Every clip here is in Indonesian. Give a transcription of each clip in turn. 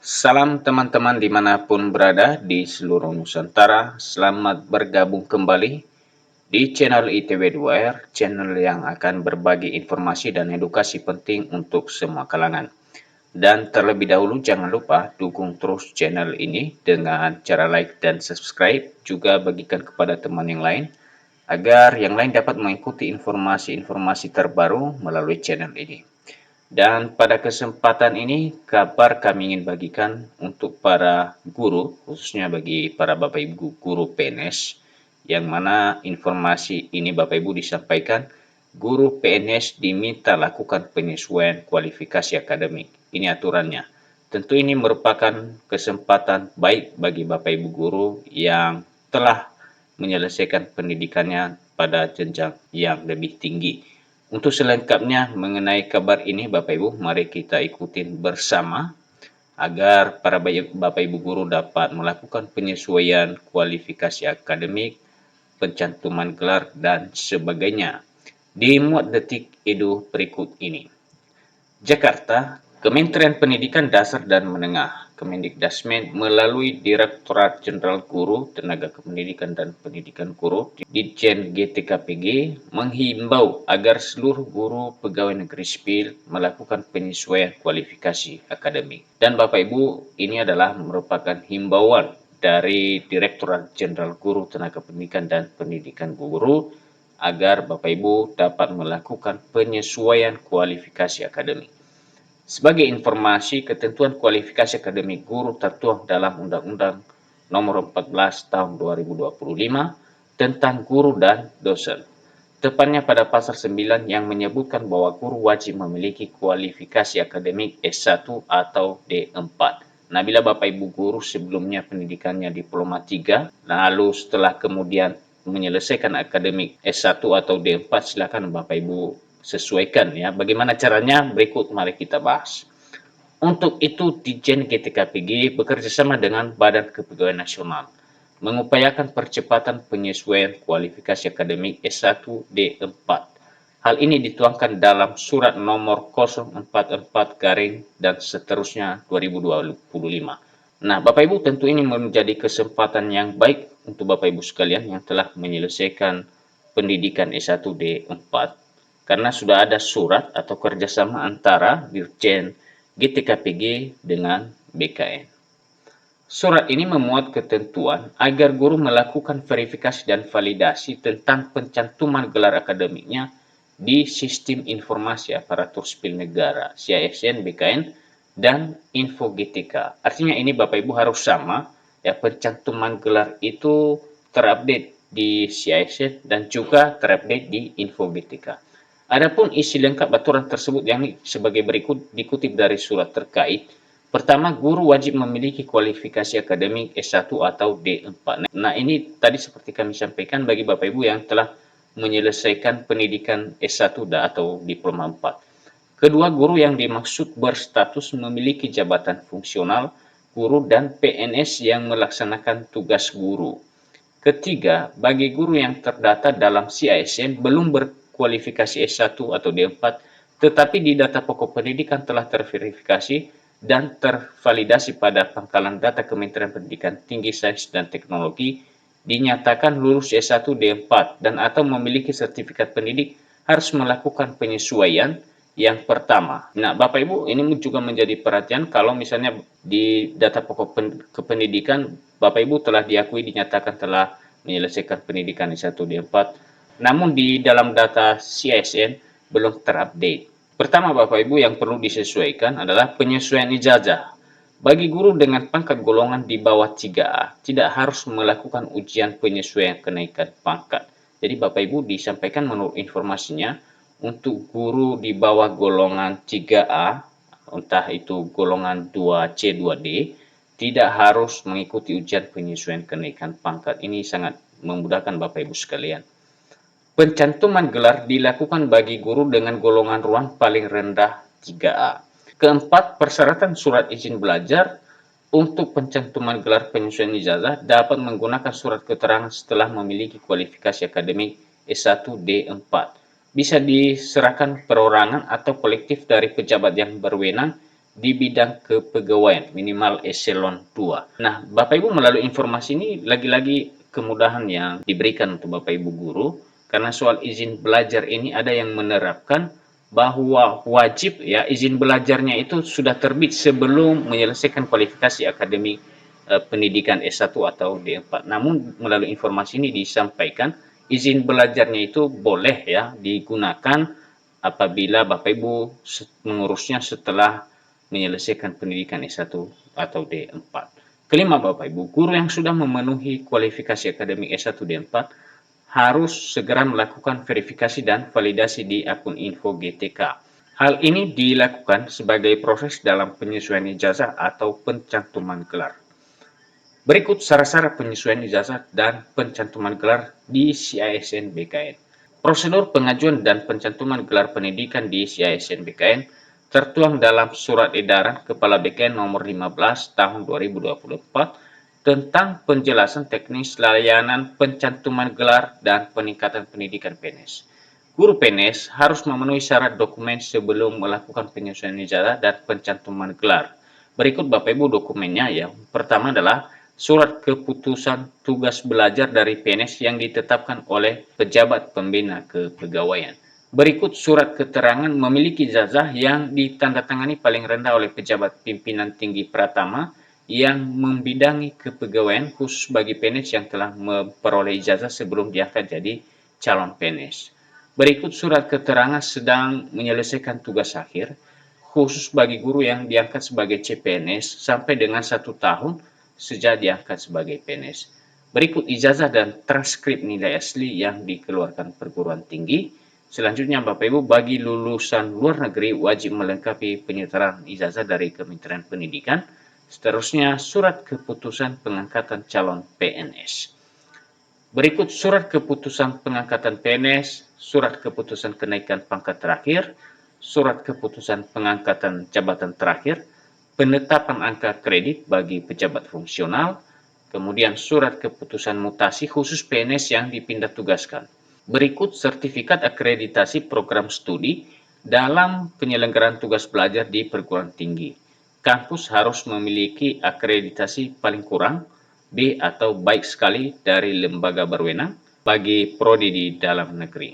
Salam teman-teman dimanapun berada di seluruh Nusantara, selamat bergabung kembali di channel ITB2R, channel yang akan berbagi informasi dan edukasi penting untuk semua kalangan. Dan terlebih dahulu jangan lupa dukung terus channel ini dengan cara like dan subscribe, juga bagikan kepada teman yang lain, agar yang lain dapat mengikuti informasi-informasi terbaru melalui channel ini. Dan pada kesempatan ini, kabar kami ingin bagikan untuk para guru, khususnya bagi para Bapak Ibu guru PNS, yang mana informasi ini Bapak Ibu disampaikan, guru PNS diminta lakukan penyesuaian kualifikasi akademik. Ini aturannya. Tentu ini merupakan kesempatan baik bagi Bapak Ibu guru yang telah menyelesaikan pendidikannya pada jenjang yang lebih tinggi. Untuk selengkapnya mengenai kabar ini Bapak Ibu, mari kita ikutin bersama agar para Bapak Ibu guru dapat melakukan penyesuaian kualifikasi akademik, pencantuman gelar, dan sebagainya. Di Muat Detik Edu berikut ini. Jakarta, Kementerian Pendidikan Dasar dan Menengah Kemendikdasmen melalui Direktorat Jenderal Guru, Tenaga Kependidikan dan Pendidikan Guru, Ditjen GTKPG, menghimbau agar seluruh guru pegawai negeri sipil melakukan penyesuaian kualifikasi akademik. Dan Bapak Ibu, ini adalah merupakan himbauan dari Direktorat Jenderal Guru, Tenaga Pendidikan dan Pendidikan Guru agar Bapak Ibu dapat melakukan penyesuaian kualifikasi akademik. Sebagai informasi, ketentuan kualifikasi akademik guru tertuang dalam Undang-Undang Nomor 14 Tahun 2025 tentang guru dan dosen. Tepatnya pada pasal 9 yang menyebutkan bahwa guru wajib memiliki kualifikasi akademik S1 atau D4. Nah, bila Bapak Ibu guru sebelumnya pendidikannya diploma 3, lalu setelah kemudian menyelesaikan akademik S1 atau D4, silakan Bapak Ibu sesuaikan ya. Bagaimana caranya? Berikut mari kita bahas. Untuk itu, Ditjen GTKPG bekerjasama dengan Badan Kepegawaian Nasional mengupayakan percepatan penyesuaian kualifikasi akademik S1 D4. Hal ini dituangkan dalam Surat Nomor 044 garing dan seterusnya 2025. Nah, Bapak Ibu, tentu ini menjadi kesempatan yang baik untuk Bapak Ibu sekalian yang telah menyelesaikan pendidikan S1 D4, karena sudah ada surat atau kerjasama antara Dirjen GTKPG dengan BKN. Surat ini memuat ketentuan agar guru melakukan verifikasi dan validasi tentang pencantuman gelar akademiknya di Sistem Informasi Aparatur Sipil Negara (SIASN) BKN dan Info GTK. Artinya ini Bapak Ibu harus sama, ya, pencantuman gelar itu terupdate di SIASN dan juga terupdate di Info GTK. Adapun isi lengkap aturan tersebut yang sebagai berikut dikutip dari surat terkait. Pertama, guru wajib memiliki kualifikasi akademik S1 atau D4. Nah, ini tadi seperti kami sampaikan bagi Bapak Ibu yang telah menyelesaikan pendidikan S1 atau diploma 4. Kedua, guru yang dimaksud berstatus memiliki jabatan fungsional guru dan PNS yang melaksanakan tugas guru. Ketiga, bagi guru yang terdata dalam CISN belum berkualifikasi S1 atau D4, tetapi di data pokok pendidikan telah terverifikasi dan tervalidasi pada pangkalan data Kementerian Pendidikan Tinggi, Sains dan Teknologi, dinyatakan lulus S1 D4 dan atau memiliki sertifikat pendidik, harus melakukan penyesuaian yang pertama. Nah, Bapak Ibu, ini juga menjadi perhatian kalau misalnya di data pokok kependidikan Bapak Ibu telah diakui dinyatakan telah menyelesaikan pendidikan S1 D4, namun di dalam data CISN belum terupdate. Pertama Bapak Ibu yang perlu disesuaikan adalah penyesuaian ijazah. Bagi guru dengan pangkat golongan di bawah 3A, tidak harus melakukan ujian penyesuaian kenaikan pangkat. Jadi Bapak Ibu disampaikan menurut informasinya, untuk guru di bawah golongan 3A, entah itu golongan 2C, 2D, tidak harus mengikuti ujian penyesuaian kenaikan pangkat. Ini sangat memudahkan Bapak Ibu sekalian. Pencantuman gelar dilakukan bagi guru dengan golongan ruang paling rendah 3A. Keempat, persyaratan surat izin belajar untuk pencantuman gelar penyesuaian ijazah dapat menggunakan surat keterangan setelah memiliki kualifikasi akademik S1 D4. Bisa diserahkan perorangan atau kolektif dari pejabat yang berwenang di bidang kepegawaian minimal eselon 2. Nah, Bapak Ibu melalui informasi ini lagi-lagi kemudahan yang diberikan untuk Bapak Ibu guru, karena soal izin belajar ini ada yang menerapkan bahwa wajib ya izin belajarnya itu sudah terbit sebelum menyelesaikan kualifikasi akademik pendidikan S1 atau D4. Namun melalui informasi ini disampaikan izin belajarnya itu boleh ya digunakan apabila Bapak Ibu mengurusnya setelah menyelesaikan pendidikan S1 atau D4. Kelima, Bapak Ibu, guru yang sudah memenuhi kualifikasi akademik S1 D4 harus segera melakukan verifikasi dan validasi di akun info GTK. Hal ini dilakukan sebagai proses dalam penyesuaian ijazah atau pencantuman gelar. Berikut syarat-syarat penyesuaian ijazah dan pencantuman gelar di CISN BKN. Prosedur pengajuan dan pencantuman gelar pendidikan di CISN BKN tertuang dalam Surat Edaran Kepala BKN Nomor 15 Tahun 2024 tentang penjelasan teknis layanan pencantuman gelar dan peningkatan pendidikan PNS. Guru PNS harus memenuhi syarat dokumen sebelum melakukan penyesuaian ijazah dan pencantuman gelar. Berikut Bapak Ibu dokumennya ya. Pertama adalah surat keputusan tugas belajar dari PNS yang ditetapkan oleh pejabat pembina kepegawaian. Berikut surat keterangan memiliki ijazah yang ditandatangani paling rendah oleh pejabat pimpinan tinggi pratama yang membidangi kepegawaian khusus bagi PNS yang telah memperoleh ijazah sebelum diangkat jadi calon PNS. Berikut surat keterangan sedang menyelesaikan tugas akhir khusus bagi guru yang diangkat sebagai CPNS sampai dengan 1 tahun sejak diangkat sebagai PNS. Berikut ijazah dan transkrip nilai asli yang dikeluarkan perguruan tinggi. Selanjutnya Bapak Ibu, bagi lulusan luar negeri wajib melengkapi penyetaraan ijazah dari Kementerian Pendidikan. Seterusnya surat keputusan pengangkatan calon PNS. Berikut surat keputusan pengangkatan PNS, surat keputusan kenaikan pangkat terakhir, surat keputusan pengangkatan jabatan terakhir, penetapan angka kredit bagi pejabat fungsional, kemudian surat keputusan mutasi khusus PNS yang dipindah tugaskan. Berikut sertifikat akreditasi program studi dalam penyelenggaraan tugas belajar di perguruan tinggi. Kampus harus memiliki akreditasi paling kurang B atau baik sekali dari lembaga berwenang bagi prodi di dalam negeri.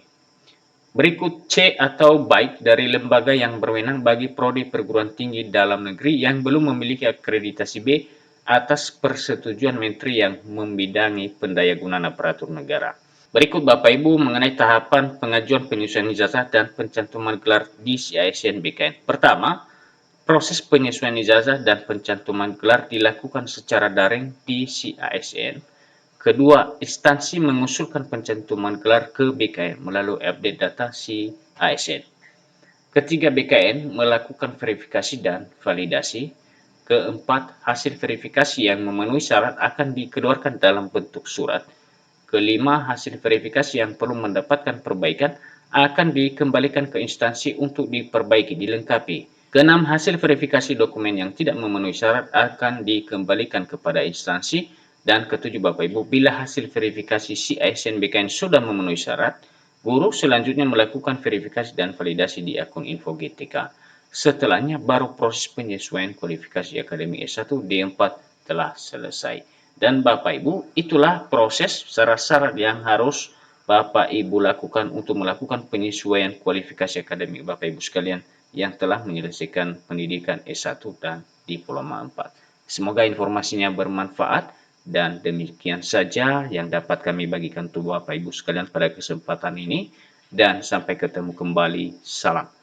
Berikut C atau baik dari lembaga yang berwenang bagi prodi perguruan tinggi dalam negeri yang belum memiliki akreditasi B atas persetujuan Menteri yang membidangi pendayagunaan aparatur negara. Berikut Bapak Ibu mengenai tahapan pengajuan penyesuaian ijazah dan pencantuman gelar di CISN BKN. Pertama, proses penyesuaian ijazah dan pencantuman gelar dilakukan secara daring di CISN. Kedua, instansi mengusulkan pencantuman gelar ke BKN melalui update data CISN. Ketiga, BKN melakukan verifikasi dan validasi. Keempat, hasil verifikasi yang memenuhi syarat akan dikeluarkan dalam bentuk surat. Kelima, hasil verifikasi yang perlu mendapatkan perbaikan akan dikembalikan ke instansi untuk diperbaiki, dilengkapi. Keenam, hasil verifikasi dokumen yang tidak memenuhi syarat akan dikembalikan kepada instansi. Dan ketujuh, Bapak Ibu, bila hasil verifikasi CISN BKN sudah memenuhi syarat, guru selanjutnya melakukan verifikasi dan validasi di akun info GTK. Setelahnya, baru proses penyesuaian kualifikasi akademik S1 D4 telah selesai. Dan Bapak Ibu, itulah proses syarat-syarat yang harus Bapak Ibu lakukan untuk melakukan penyesuaian kualifikasi akademik Bapak Ibu sekalian yang telah menyelesaikan pendidikan S1 dan Diploma 4. Semoga informasinya bermanfaat dan demikian saja yang dapat kami bagikan untuk Bapak Ibu sekalian pada kesempatan ini dan sampai ketemu kembali. Salam.